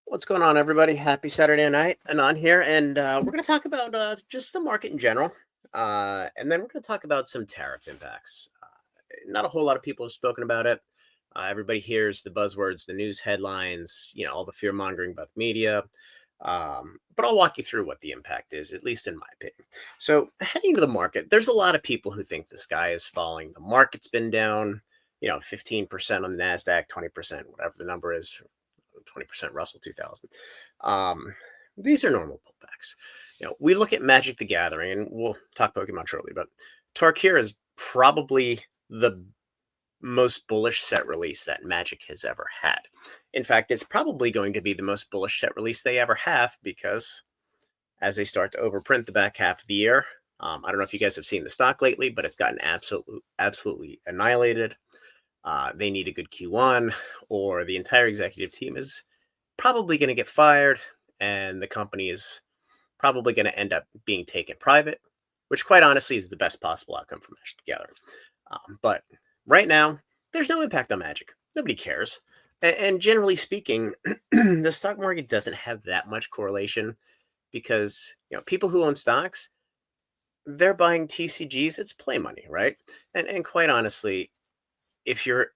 What's going on, everybody? Happy Saturday night, and on here, and we're going to talk about just the market in general, and then we're going to talk about some tariff impacts. Not a whole lot of people have spoken about it. Everybody hears the buzzwords, the news headlines, all the fear mongering about the media. But I'll walk you through what the impact is, at least in my opinion. So, heading to the market, there's a lot of people who think the sky is falling. The market's been down, 15% on the NASDAQ, 20%, whatever the number is, 20% Russell 2000. These are normal pullbacks. We look at Magic the Gathering, and we'll talk Pokemon shortly, but Tarkir is probably the most bullish set release that Magic has ever had. In fact, it's probably going to be the most bullish set release they ever have because as they start to overprint the back half of the year, I don't know if you guys have seen the stock lately, but it's gotten absolutely annihilated. They need a good Q1, or the entire executive team is probably going to get fired, and the company is probably going to end up being taken private, which quite honestly is the best possible outcome for Magic the Gathering. But right now, there's no impact on Magic. Nobody cares. And generally speaking, the stock market doesn't have that much correlation because people who own stocks, they're buying TCGs. It's play money, right? And quite honestly, if you're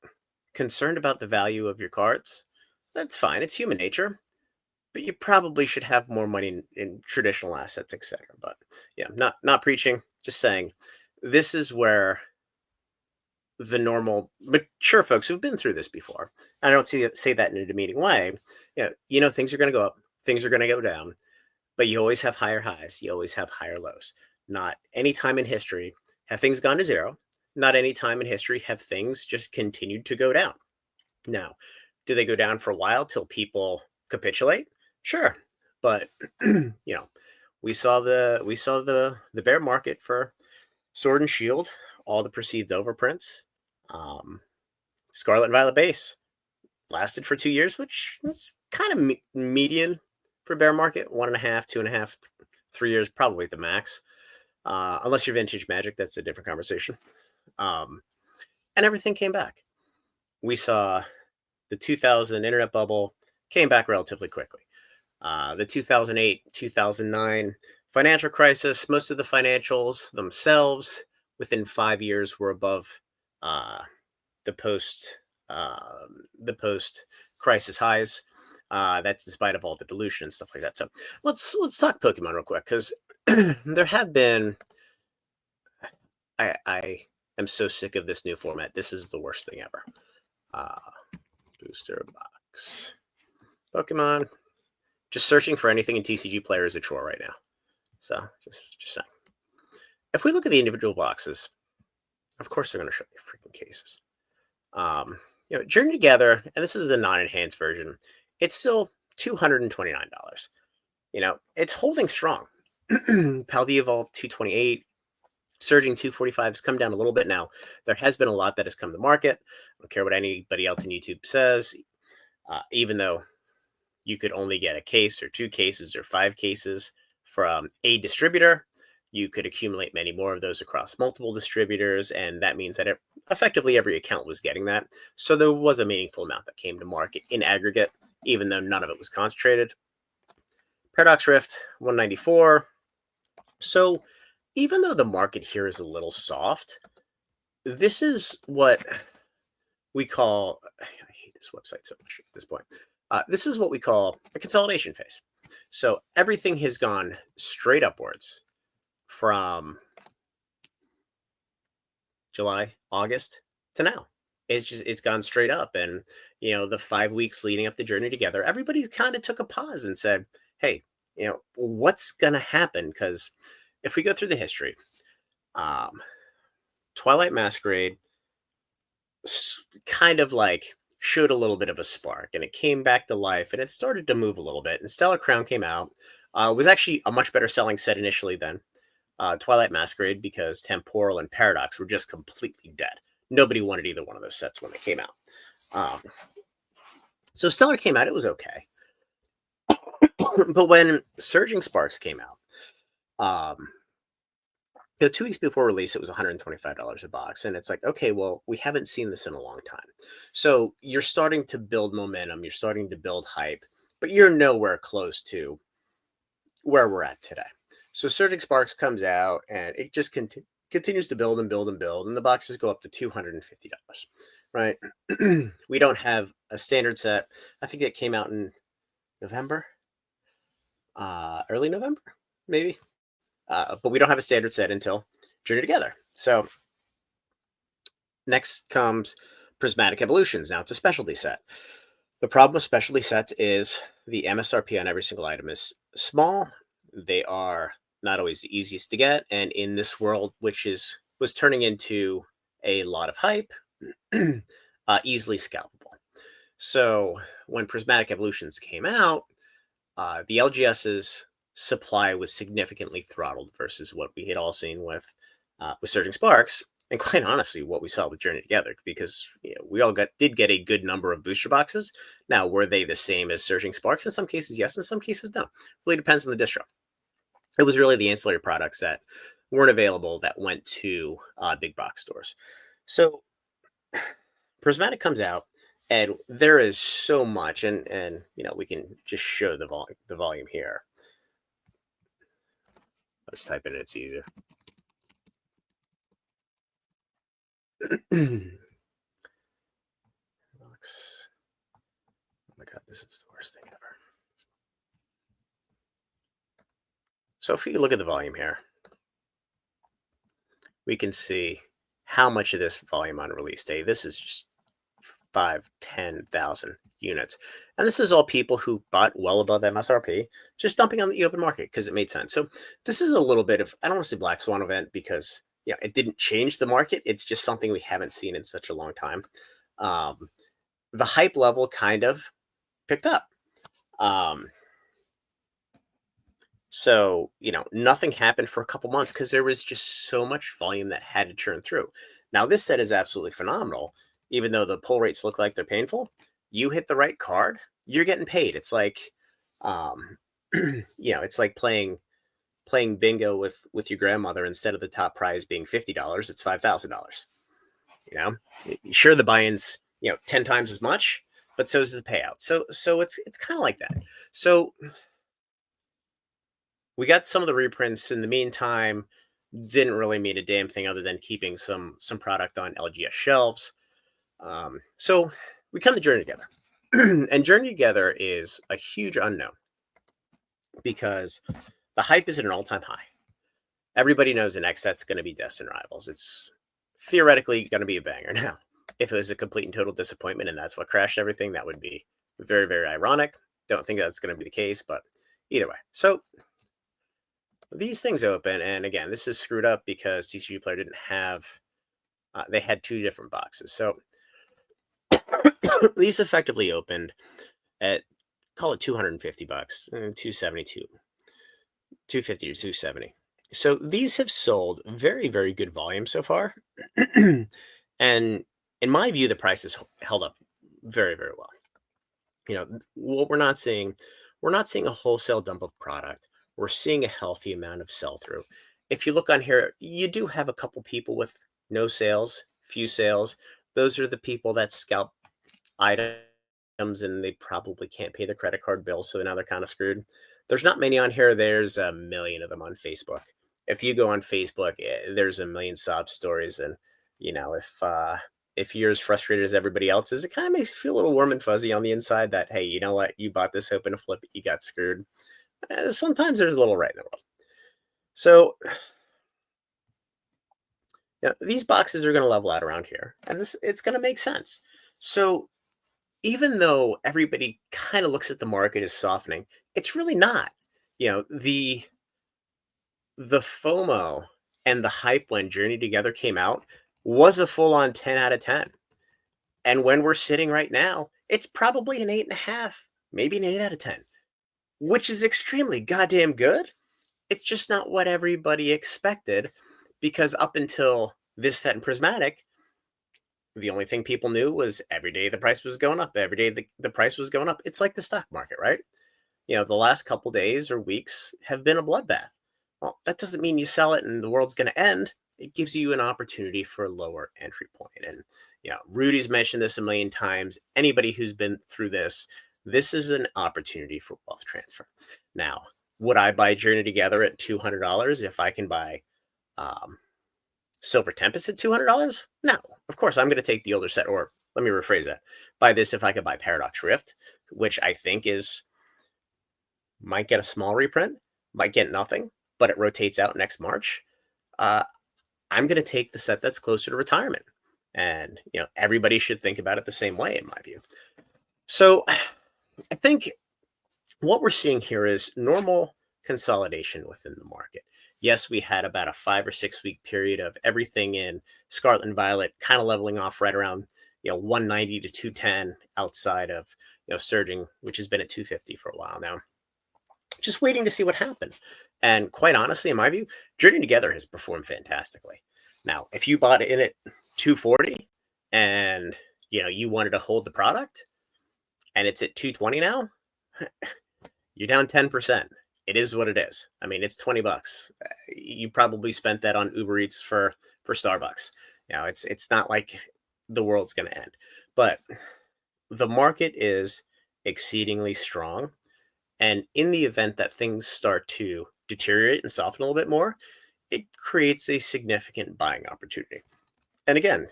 concerned about the value of your cards, that's fine. It's human nature, but you probably should have more money in traditional assets, etc. But yeah, not preaching, just saying this is where the normal mature folks who've been through this before, I don't say that in a demeaning way. Things are going to go up, things are going to go down, but you always have higher highs, you always have higher lows. Not any time in history have things gone to zero. Not any time in history have things just continued to go down. Now, do they go down for a while till people capitulate? Sure, but we saw the bear market for Sword and Shield, all the perceived overprints. Scarlet and Violet base lasted for 2 years, which was kind of median for bear market. 1.5, 2.5, 3 years, probably at the max. Unless you're vintage Magic, that's a different conversation. And everything came back. We saw the 2000 internet bubble came back relatively quickly. The 2008, 2009 financial crisis, most of the financials themselves within 5 years were above the post crisis highs. That's in spite of all the dilution and stuff like that. So let's talk Pokemon real quick, because there have been. I am so sick of this new format. This is the worst thing ever. Booster box. Pokemon. Just searching for anything in TCG Player is a chore right now. So just saying. If we look at the individual boxes, of course they're going to show you freaking cases. Journey Together, and this is the non-enhanced version, it's still $229. It's holding strong. Paldea Evolved 228, Surging 245 has come down a little bit now. There has been a lot that has come to market. I don't care what anybody else on YouTube says, even though you could only get a case or 2 cases or 5 cases from a distributor. You could accumulate many more of those across multiple distributors, and that means that effectively every account was getting that. So there was a meaningful amount that came to market in aggregate, even though none of it was concentrated. Paradox Rift, 194. So even though the market here is a little soft, this is what we call, I hate this website so much at this point. This is what we call a consolidation phase. So everything has gone straight upwards from July, August to now. It's gone straight up. And, the 5 weeks leading up the Journey Together, everybody kind of took a pause and said, hey, what's going to happen? Because if we go through the history, Twilight Masquerade kind of like showed a little bit of a spark, and it came back to life, and it started to move a little bit. And Stellar Crown came out. It was actually a much better selling set initially than Twilight Masquerade, because Temporal and Paradox were just completely dead. Nobody wanted either one of those sets when they came out. So Stellar came out. It was okay. But when Surging Sparks came out, 2 weeks before release, it was $125 a box. And it's like, okay, well, we haven't seen this in a long time. So you're starting to build momentum. You're starting to build hype. but you're nowhere close to where we're at today. So Surging Sparks comes out and it just continues to build and build and build, and the boxes go up to $250, right? We don't have a standard set. I think it came out in November, early November, maybe. But we don't have a standard set until Journey Together. So next comes Prismatic Evolutions. Now it's a specialty set. The problem with specialty sets is the MSRP on every single item is small. They are not always the easiest to get, and in this world, which was turning into a lot of hype, easily scalpable. So when Prismatic Evolutions came out, the LGS's supply was significantly throttled versus what we had all seen with Surging Sparks, and quite honestly, what we saw with Journey Together, because we all did get a good number of booster boxes. Now, were they the same as Surging Sparks? In some cases, yes. In some cases, no. Really depends on the distro. It was really the ancillary products that weren't available that went to big box stores. So Prismatic comes out, and there is so much, and we can just show the volume here. Let's type it in; it's easier. Oh my god, this is the worst thing ever. So if you look at the volume here, we can see how much of this volume on release day. This is just 5,000-10,000 units. And this is all people who bought well above MSRP, just dumping on the open market because it made sense. So this is a little bit of, I don't want to say black swan event because it didn't change the market. It's just something we haven't seen in such a long time. The hype level kind of picked up. So, nothing happened for a couple months because there was just so much volume that had to churn through. Now, this set is absolutely phenomenal. Even though the pull rates look like they're painful, you hit the right card, you're getting paid. It's like, it's like playing bingo with your grandmother. Instead of the top prize being $50, it's $5,000. Sure, the buy-ins, 10 times as much, but so is the payout. So it's kind of like that. So we got some of the reprints in the meantime. Didn't really mean a damn thing other than keeping some product on LGS shelves. So we come to Journey Together, and Journey Together is a huge unknown because the hype is at an all-time high. Everybody knows the next set's going to be Destined Rivals. It's theoretically going to be a banger. Now, if it was a complete and total disappointment and that's what crashed everything, that would be very, very ironic. Don't think that's going to be the case, but either way. So these things open, and again, this is screwed up because TCG Player didn't have, they had two different boxes. So these effectively opened at, call it $250, 272, 250 to 270. So these have sold very, very good volume so far. And in my view, the price has held up very, very well. What we're not seeing a wholesale dump of product. We're seeing a healthy amount of sell-through. If you look on here, you do have a couple people with no sales, few sales. Those are the people that scalp items and they probably can't pay their credit card bill, so now they're kind of screwed. There's not many on here. There's a million of them on Facebook. If you go on Facebook, there's a million sob stories, and if you're as frustrated as everybody else is, it kind of makes you feel a little warm and fuzzy on the inside that, hey, you know what, you bought this hope in a flip, you got screwed. Sometimes there's a little right in the world. So these boxes are going to level out around here, and it's going to make sense. So even though everybody kind of looks at the market as softening, it's really not. The FOMO and the hype when Journey Together came out was a full-on 10 out of 10. And when we're sitting right now, it's probably an 8.5, maybe an 8 out of 10, which is extremely goddamn good. It's just not what everybody expected, because up until this set in Prismatic, the only thing people knew was every day the price was going up. Every day the price was going up. It's like the stock market, right? The last couple days or weeks have been a bloodbath. Well, that doesn't mean you sell it and the world's going to end. It gives you an opportunity for a lower entry point. And Rudy's mentioned this a million times. Anybody who's been through this, this is an opportunity for wealth transfer. Now, would I buy Journey Together at $200 if I can buy um, Silver Tempest at $200? No, of course I'm going to take the older set. Or let me rephrase that: buy this if I could buy Paradox Rift, which I think might get a small reprint, might get nothing, but it rotates out next March. I'm going to take the set that's closer to retirement, and everybody should think about it the same way, in my view. So I think what we're seeing here is normal consolidation within the market. Yes, we had about a 5 or 6 week period of everything in Scarlet and Violet kind of leveling off right around 190 to 210 outside of surging, which has been at 250 for a while now. Just waiting to see what happened. And quite honestly, in my view, Journey Together has performed fantastically. Now, if you bought it in at 240 and you wanted to hold the product and it's at 220 now, you're down 10%. It is what it is. I mean, it's $20. You probably spent that on Uber Eats for Starbucks. It's not like the world's going to end. But the market is exceedingly strong. And in the event that things start to deteriorate and soften a little bit more, it creates a significant buying opportunity. And again,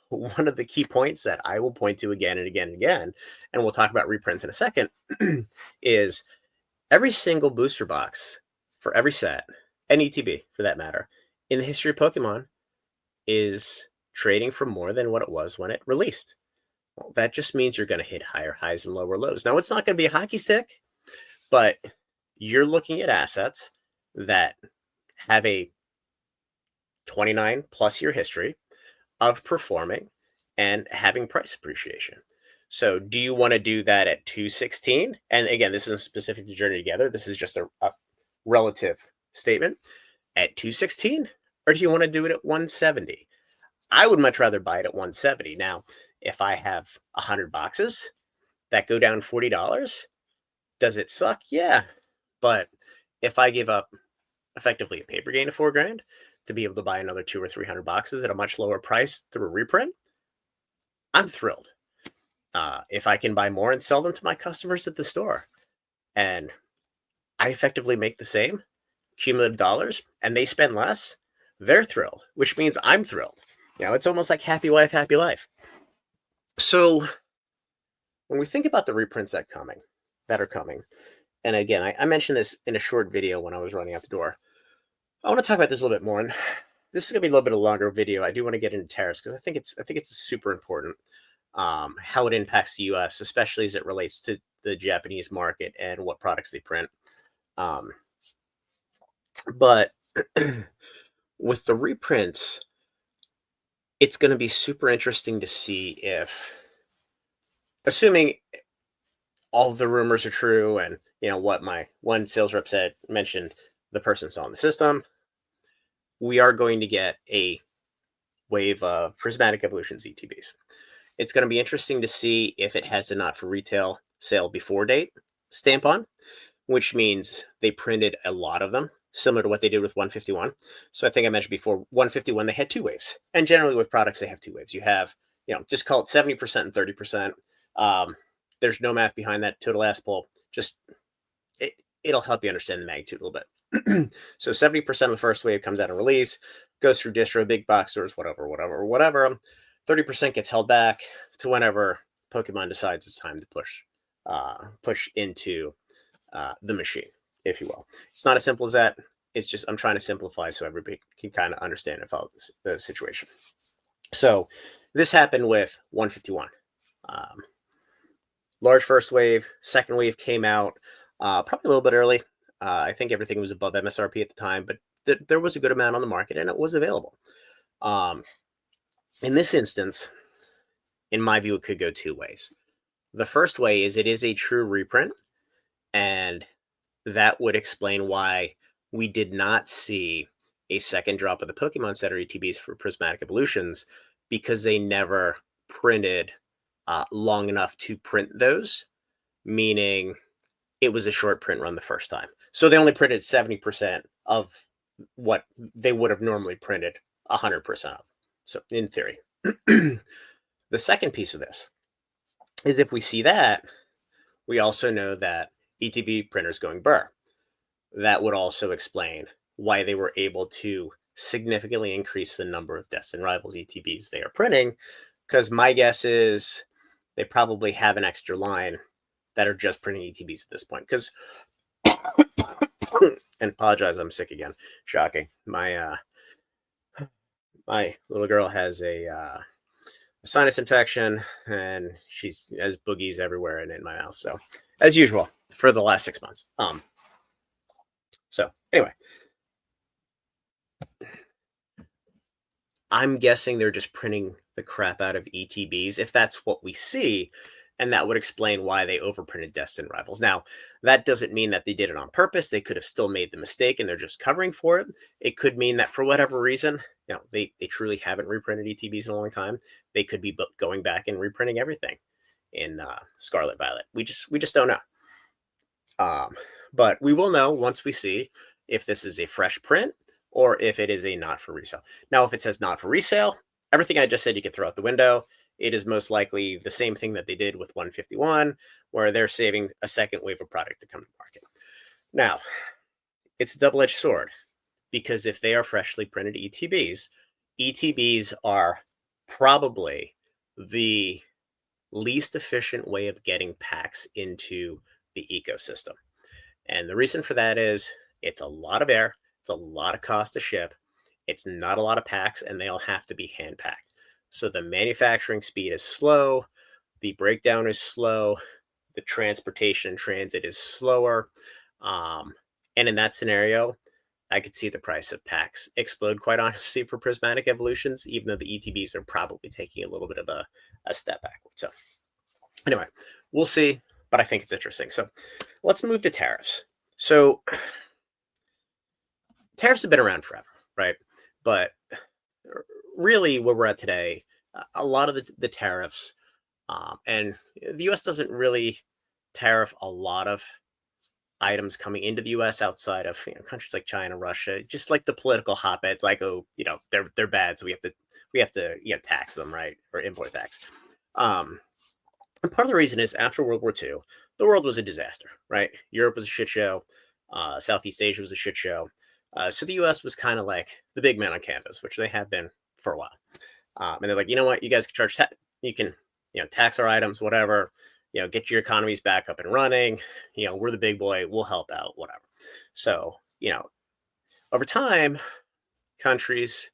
one of the key points that I will point to again and again and again, and we'll talk about reprints in a second, is every single booster box for every set, and ETB for that matter, in the history of Pokemon is trading for more than what it was when it released. Well, that just means you're going to hit higher highs and lower lows. Now, it's not going to be a hockey stick, but you're looking at assets that have a 29 plus year history of performing and having price appreciation. So do you want to do that at 216? And again, this isn't specific to Journey Together. This is just a relative statement at 216, or do you want to do it at 170? I would much rather buy it at 170. Now, if I have 100 boxes that go down $40, does it suck? Yeah. But if I give up effectively a paper gain of $4,000 to be able to buy another 200 or 300 boxes at a much lower price through a reprint, I'm thrilled. If I can buy more and sell them to my customers at the store, and I effectively make the same cumulative dollars and they spend less, they're thrilled, which means I'm thrilled. It's almost like happy wife, happy life. So when we think about the reprints that are coming, and again, I mentioned this in a short video when I was running out the door, I want to talk about this a little bit more. And this is going to be a little bit of a longer video. I do want to get into tariffs because I think it's super important how it impacts the U.S., especially as it relates to the Japanese market and what products they print. But with the reprints, it's going to be super interesting to see if, assuming all of the rumors are true and what my one sales rep mentioned the person saw in the system, we are going to get a wave of Prismatic Evolutions ETBs. It's going to be interesting to see if it has a not for retail sale before date stamp on, which means they printed a lot of them, similar to what they did with 151. So I think I mentioned before, 151, they had 2 waves. And generally with products, they have 2 waves. You have, just call it 70% and 30%. There's no math behind that total ass pull. Just, it'll help you understand the magnitude a little bit. So 70% of the first wave comes out of release, goes through distro, big box stores, whatever. 30% gets held back to whenever Pokemon decides it's time to push into the machine, if you will. It's not as simple as that. It's just I'm trying to simplify so everybody can kind of understand and follow the situation. So this happened with 151. Large first wave, second wave came out probably a little bit early. I think everything was above MSRP at the time, but there was a good amount on the market and it was available. In this instance, in my view, it could go 2 ways. The first way is it is a true reprint, and that would explain why we did not see a second drop of the Pokemon Center ETBs for Prismatic Evolutions, because they never printed long enough to print those, meaning it was a short print run the first time. So they only printed 70% of what they would have normally printed 100% of. So in theory, the second piece of this is if we see that, We also know that ETB printers going burr. That would also explain why they were able to significantly increase the number of Destined Rivals ETBs they are printing, because my guess is they probably have an extra line that are just printing ETBs at this point. Because, and apologize, I'm sick again. Shocking. My little girl has a sinus infection, and she's has boogies everywhere and in my mouth. So, as usual, for the last 6 months. So anyway, I'm guessing they're just printing the crap out of ETBs, if that's what we see, and that would explain why they overprinted Destined Rivals. Now, that doesn't mean that they did it on purpose. They could have still made the mistake and they're just covering for it. It could mean that for whatever reason, they truly haven't reprinted ETBs in a long time. They could be going back and reprinting everything in Scarlet Violet. We just don't know. But we will know once we see if this is a fresh print or if it is a not for resale. Now, if it says not for resale, everything I just said you can throw out the window. It is most likely the same thing that they did with 151, where they're saving a second wave of product to come to market. Now, it's a double-edged sword, because if they are freshly printed ETBs are probably the least efficient way of getting packs into the ecosystem. And the reason for that is it's a lot of air, it's a lot of cost to ship, it's not a lot of packs, and they all have to be hand packed. So the manufacturing speed is slow, the breakdown is slow, the transportation and transit is slower. And in that scenario, I could see the price of packs explode, quite honestly, for Prismatic Evolutions, even though the ETBs are probably taking a little bit of a step backward. So anyway, we'll see, but I think it's interesting. So let's move to tariffs. So tariffs have been around forever, right? But really where we're at today, a lot of the tariffs, and the U.S. doesn't really tariff a lot of items coming into the U.S. outside of countries like China, Russia, just like the political hotbeds. Like, oh, they're bad, so we have to tax them, right, or import tax. And part of the reason is after World War II, the world was a disaster, right? Europe was a shit show. Southeast Asia was a shit show. So the U.S. was kind of like the big man on campus, which they have been for a while. And they're like, you know what? You guys can charge, you can, tax our items, whatever. Get your economies back up and running. We're the big boy. We'll help out, whatever. So, over time, countries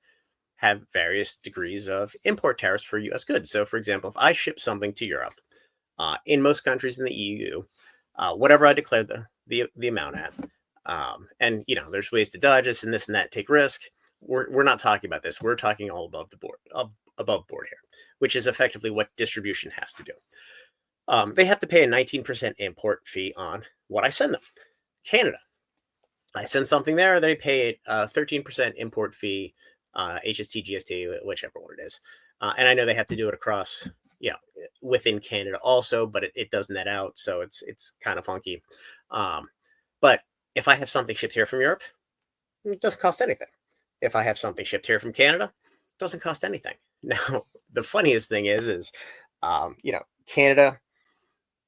have various degrees of import tariffs for U.S. goods. So, for example, if I ship something to Europe, in most countries in the EU, whatever I declare the amount at, and there's ways to dodge this and this and that, take risk. We're not talking about this. We're talking all above the board, above board here, which is effectively what distribution has to do. They have to pay a 19% import fee on what I send them. Canada, I send something there, they pay a 13% import fee, HST, GST, whichever one it is. And I know they have to do it across, within Canada also, but it does net out, so it's kind of funky. But if I have something shipped here from Europe, it doesn't cost anything. If I have something shipped here from Canada, it doesn't cost anything. Now, the funniest thing is Canada,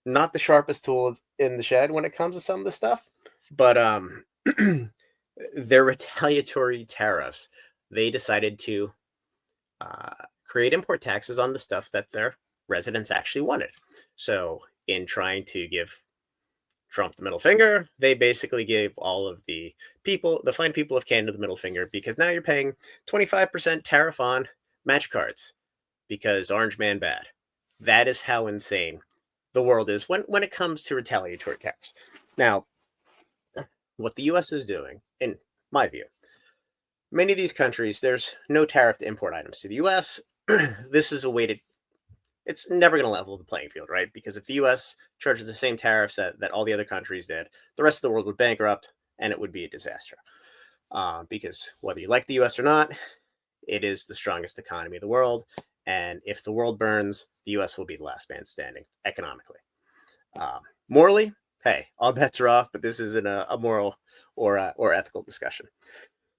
not the sharpest tool in the shed when it comes to some of the stuff, but their retaliatory tariffs, they decided to create import taxes on the stuff that their residents actually wanted. So in trying to give Trump the middle finger, they basically gave all of the fine people of Canada the middle finger, because now you're paying 25% tariff on match cards because Orange Man bad. That is how insane the world is when it comes to retaliatory tariffs. Now, what the U.S. is doing, in my view, many of these countries, there's no tariff to import items to the U.S. This is a way to, it's never going to level the playing field, right? Because if the U.S. charges the same tariffs that all the other countries did, the rest of the world would bankrupt and it would be a disaster. Because whether you like the U.S. or not, it is the strongest economy of the world. And if the world burns, the U.S. will be the last man standing economically. Morally, hey, all bets are off, but this isn't a moral or ethical discussion.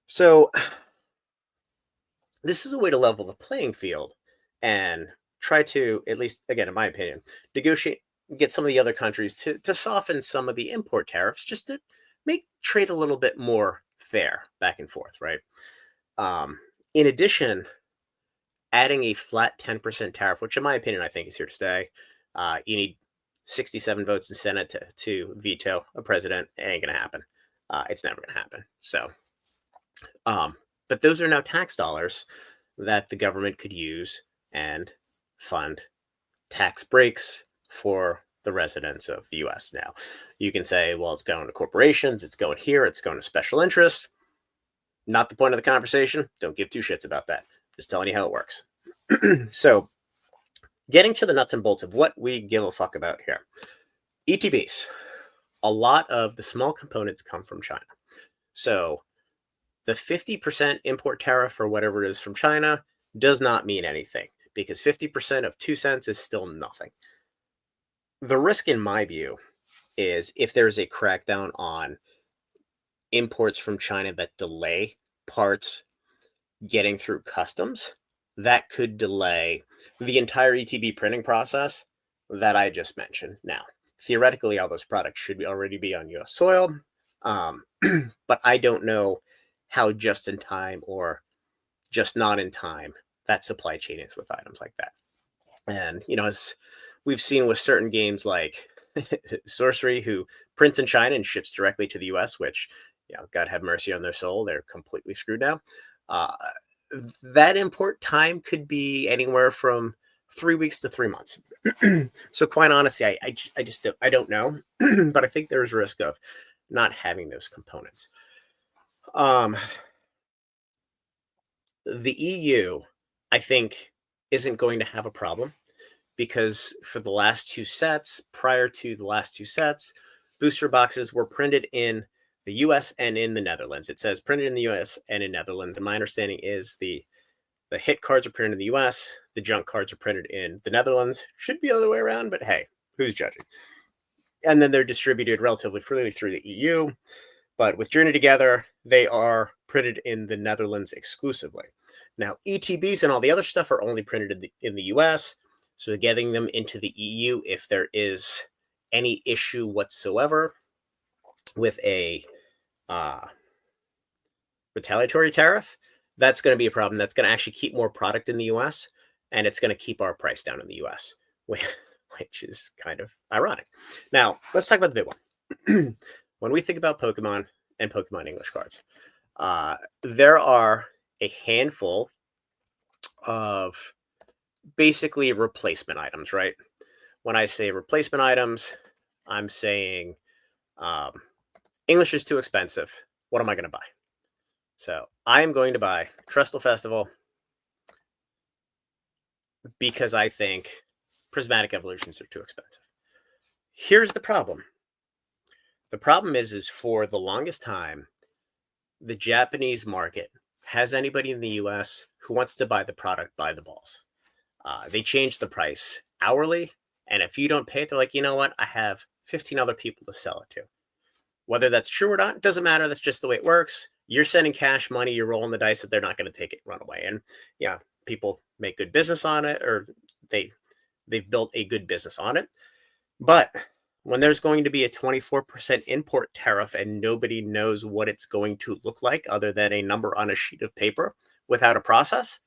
So this is a way to level the playing field and try to, at least, again, in my opinion, get some of the other countries to soften some of the import tariffs just to make trade a little bit more fair back and forth, right? In addition, adding a flat 10% tariff, which in my opinion, I think is here to stay. You need 67 votes in Senate to veto a president. It ain't going to happen. It's never going to happen. So, but those are now tax dollars that the government could use and fund tax breaks for the residents of the US. Now, you can say, well, it's going to corporations, it's going here, it's going to special interests. Not the point of the conversation. Don't give two shits about that. Just telling you how it works. So, getting to the nuts and bolts of what we give a fuck about here. ETBs. A lot of the small components come from China. So, the 50% import tariff or whatever it is from China does not mean anything because 50% of 2 cents is still nothing. The risk, in my view, is if there's a crackdown on imports from China that delay parts getting through customs, that could delay the entire ETB printing process that I just mentioned. Now, theoretically, all those products should already be on US soil, but I don't know how just in time or just not in time that supply chain is with items like that. And, as we've seen with certain games like Sorcery, who prints in China and ships directly to the US, which, God have mercy on their soul, they're completely screwed now. That import time could be anywhere from 3 weeks to 3 months. So quite honestly, I just don't know, but I think there's risk of not having those components. The EU, I think, isn't going to have a problem because for the last 2 sets, prior to the last 2 sets, booster boxes were printed in the US and in the Netherlands. It says printed in the US and in Netherlands. And my understanding is the hit cards are printed in the US, the junk cards are printed in the Netherlands. Should be the other way around, but hey, who's judging? And then they're distributed relatively freely through the EU. But with Journey Together, they are printed in the Netherlands exclusively. Now, ETBs and all the other stuff are only printed in the US. So getting them into the EU, if there is any issue whatsoever with a retaliatory tariff, that's going to be a problem. That's going to actually keep more product in the US, and it's going to keep our price down in the US, which is kind of ironic. Now, let's talk about the big one. When we think about Pokemon and Pokemon English cards, there are a handful of basically replacement items, right? When I say replacement items, I'm saying English is too expensive. What am I going to buy? So I am going to buy Trestle Festival because I think Prismatic Evolutions are too expensive. Here's the problem. The problem is for the longest time, the Japanese market has anybody in the US who wants to buy the product by the balls. They change the price hourly, and if you don't pay it, they're like, you know what? I have 15 other people to sell it to. Whether that's true or not, doesn't matter. That's just the way it works. You're sending cash money, you're rolling the dice that they're not going to take it and run away. And yeah, people make good business on it, or they've built a good business on it. But when there's going to be a 24% import tariff and nobody knows what it's going to look like other than a number on a sheet of paper without a process,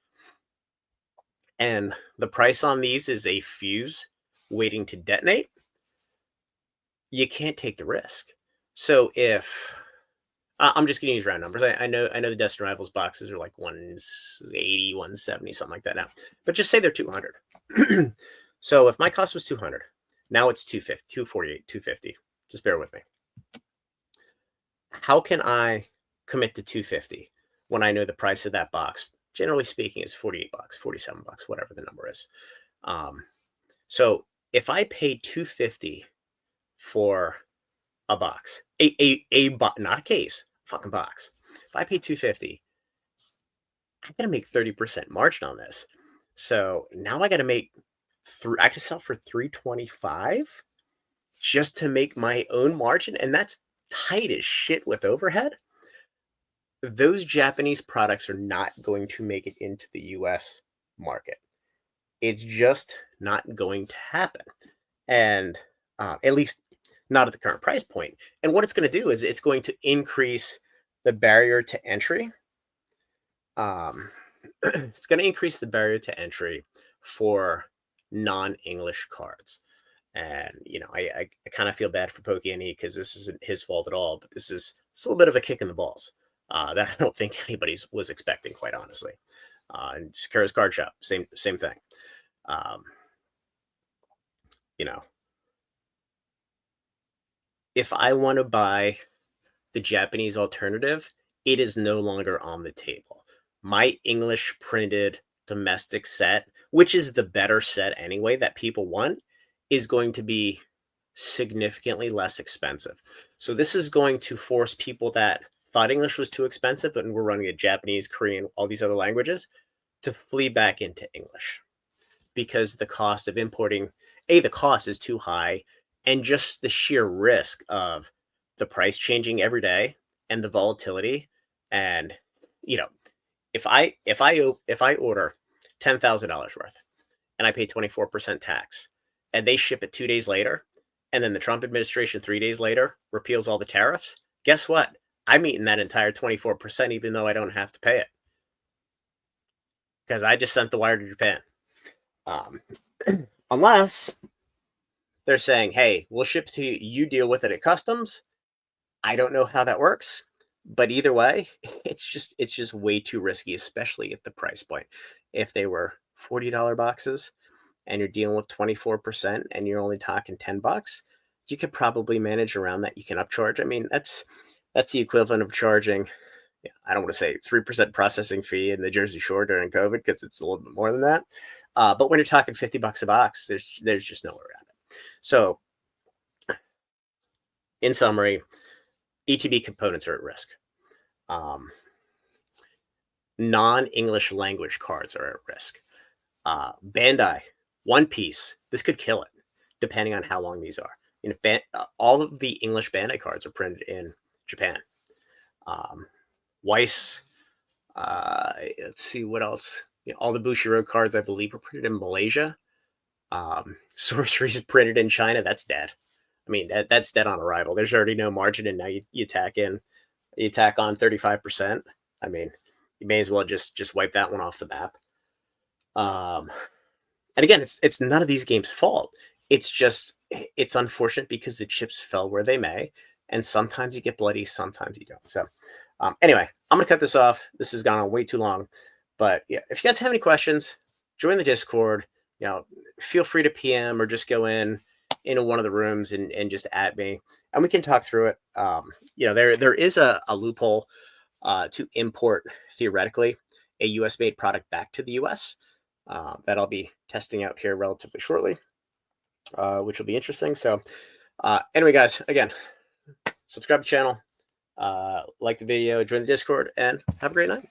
and the price on these is a fuse waiting to detonate, you can't take the risk. So if I'm just going to use round numbers, I know the Destined Rivals boxes are like 180, 170, something like that now. But just say they're 200. So if my cost was 200, now it's 250, 248, 250. Just bear with me. How can I commit to 250 when I know the price of that box, generally speaking, is 48 bucks, 47 bucks, whatever the number is? So if I pay 250 for a box, not a case, fucking box. If I pay 250, I'm gonna make 30% margin on this. So now I got to make I can sell for 325 just to make my own margin, and that's tight as shit with overhead. Those Japanese products are not going to make it into the US market. It's just not going to happen. And at least not at the current price point. And what it's going to do is it's going to increase the barrier to entry. It's going to increase the barrier to entry for non-English cards. And I kind of feel bad for Pokey because this isn't his fault at all, but it's a little bit of a kick in the balls that I don't think anybody was expecting, quite honestly. And Sakura's Card Shop, same thing. You know, if I want to buy the Japanese alternative, it is no longer on the table. My English printed domestic set, which is the better set anyway that people want, is going to be significantly less expensive. So this is going to force people that thought English was too expensive, but we're running a Japanese, Korean, all these other languages, to flee back into English, because the cost of importing, the cost is too high, and just the sheer risk of the price changing every day and the volatility. And if I order $10,000 worth and I pay 24% tax, and they ship it 2 days later, and then the Trump administration 3 days later repeals all the tariffs, guess what? I'm eating that entire 24%, even though I don't have to pay it, because I just sent the wire to Japan. Unless they're saying, hey, we'll ship to you, you deal with it at customs. I don't know how that works, but either way, it's just way too risky, especially at the price point. If they were $40 boxes and you're dealing with 24% and you're only talking $10, you could probably manage around that. You can upcharge. I mean, that's the equivalent of charging, I don't want to say 3% processing fee in the Jersey Shore during COVID, because it's a little bit more than that. But when you're talking $50 a box, there's just nowhere around it. So in summary, ETB components are at risk. Non-English language cards are at risk. Bandai, One Piece, this could kill it, depending on how long these are. All of the English Bandai cards are printed in Japan. Weiss, let's see what else. All the Bushiroad cards, I believe, are printed in Malaysia. Sorcery's printed in China. That's dead. I mean, that's dead on arrival. There's already no margin, and now you tack on 35%. I mean, you may as well just wipe that one off the map. And again, it's none of these games' fault. It's unfortunate because the chips fell where they may, and sometimes you get bloody, sometimes you don't. So anyway, I'm gonna cut this off. This has gone on way too long. But yeah, if you guys have any questions, join the Discord. Feel free to PM or just go into one of the rooms and just add me, and we can talk through it. There is a loophole to import, theoretically, a US made product back to the US that I'll be testing out here relatively shortly, which will be interesting. So anyway, guys, again, subscribe to the channel, like the video, join the Discord, and have a great night.